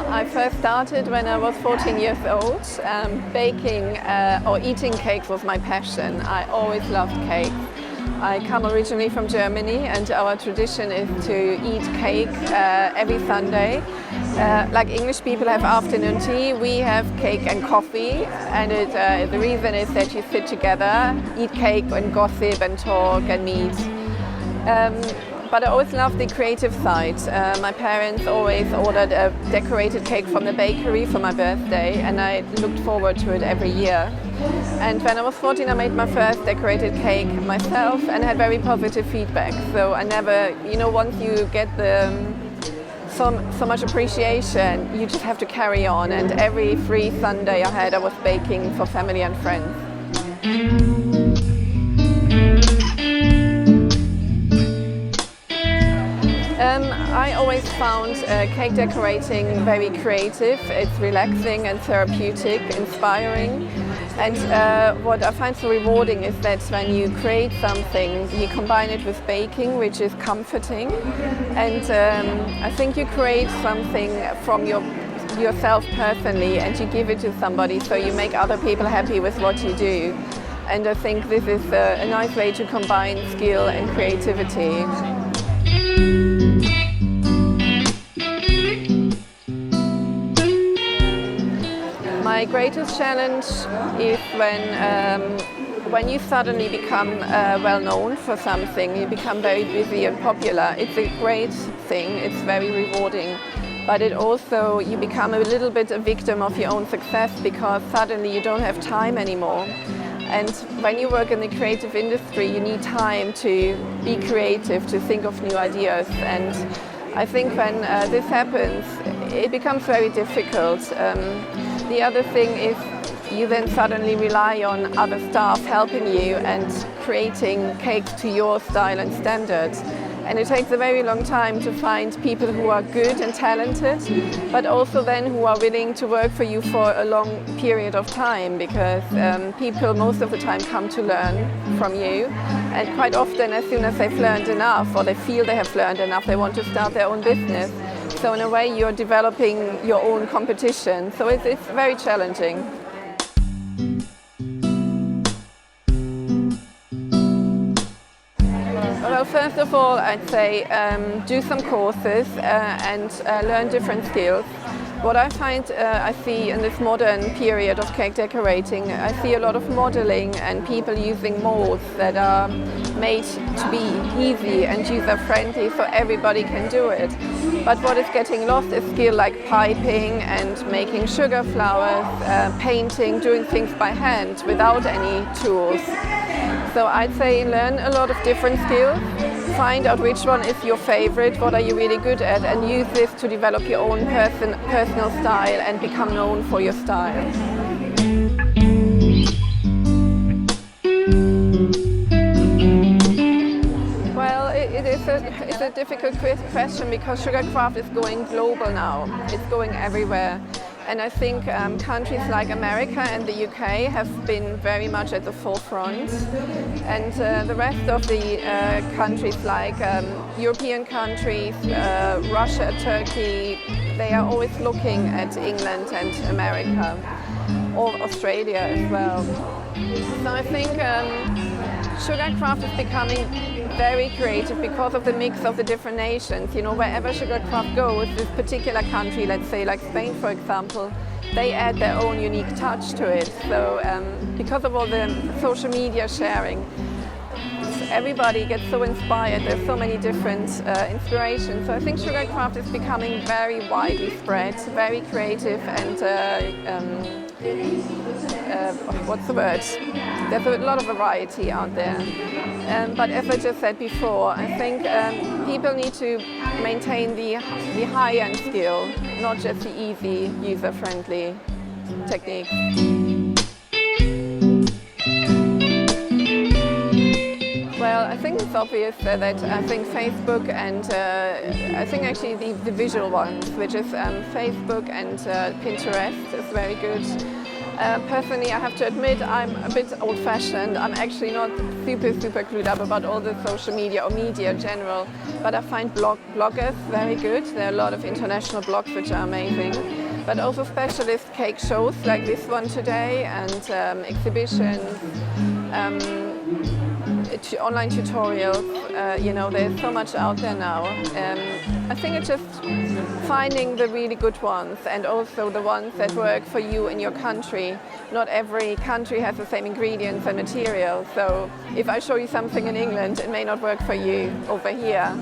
I first started when I was 14 years old. Baking or eating cakes was my passion. I always loved cake. I come originally from Germany, and our tradition is to eat cake every Sunday. Like English people have afternoon tea, we have cake and coffee, and the reason is that you sit together, eat cake and gossip and talk and meet. But I always loved the creative side. My parents always ordered a decorated cake from the bakery for my birthday, and I looked forward to it every year. And when I was 14, I made my first decorated cake myself and had very positive feedback. So I never, once you get so much appreciation, you just have to carry on. And every free Sunday I was baking for family and friends. I always found cake decorating very creative. It's relaxing and therapeutic, inspiring. And what I find so rewarding is that when you create something, you combine it with baking, which is comforting. And I think you create something from yourself personally, and you give it to somebody, so you make other people happy with what you do. And I think this is a nice way to combine skill and creativity. My greatest challenge is when you suddenly become well known for something, you become very busy and popular. It's a great thing, it's very rewarding, but you become a little bit a victim of your own success, because suddenly you don't have time anymore. And when you work in the creative industry, you need time to be creative, to think of new ideas. And I think when this happens, it becomes very difficult. The other thing is you then suddenly rely on other staff helping you and creating cakes to your style and standards. And it takes a very long time to find people who are good and talented, but also then who are willing to work for you for a long period of time, because people most of the time come to learn from you. And quite often, as soon as they've learned enough, or they feel they have learned enough, they want to start their own business. So in a way, you're developing your own competition. So it's very challenging. Well, first of all, I'd say do some courses and learn different skills. What I find I see in this modern period of cake decorating, I see a lot of modeling and people using molds that are made to be easy and user-friendly, so everybody can do it. But what is getting lost is skill like piping and making sugar flowers, painting, doing things by hand without any tools. So I'd say learn a lot of different skills, find out which one is your favorite, what are you really good at, and use this to develop your own personal style and become known for your style. Well, it's a difficult question, because Sugarcraft is going global now. It's going everywhere. And I think countries like America and the UK have been very much at the forefront. And the rest of the countries, like European countries, Russia, Turkey, they are always looking at England and America, or Australia as well. So I think Sugarcraft is becoming very creative because of the mix of the different nations. Wherever Sugarcraft goes, this particular country, let's say like Spain for example, they add their own unique touch to it. So because of all the social media sharing, everybody gets so inspired. There's so many different inspirations. So I think Sugarcraft is becoming very widely spread, very creative, and what's the word? There's a lot of variety out there. But as I just said before, I think people need to maintain the high-end skill, not just the easy, user-friendly technique. Well, I think it's obvious that I think Facebook and I think actually the visual ones, which is Facebook and Pinterest, is very good. Personally, I have to admit I'm a bit old-fashioned. I'm actually not super clued up about all the social media or media in general, but I find bloggers very good. There are a lot of international blogs which are amazing, but also specialist cake shows like this one today, and exhibitions, online tutorials. There's so much out there now. I think it's just finding the really good ones, and also the ones that work for you in your country. Not every country has the same ingredients and materials, so if I show you something in England, it may not work for you over here.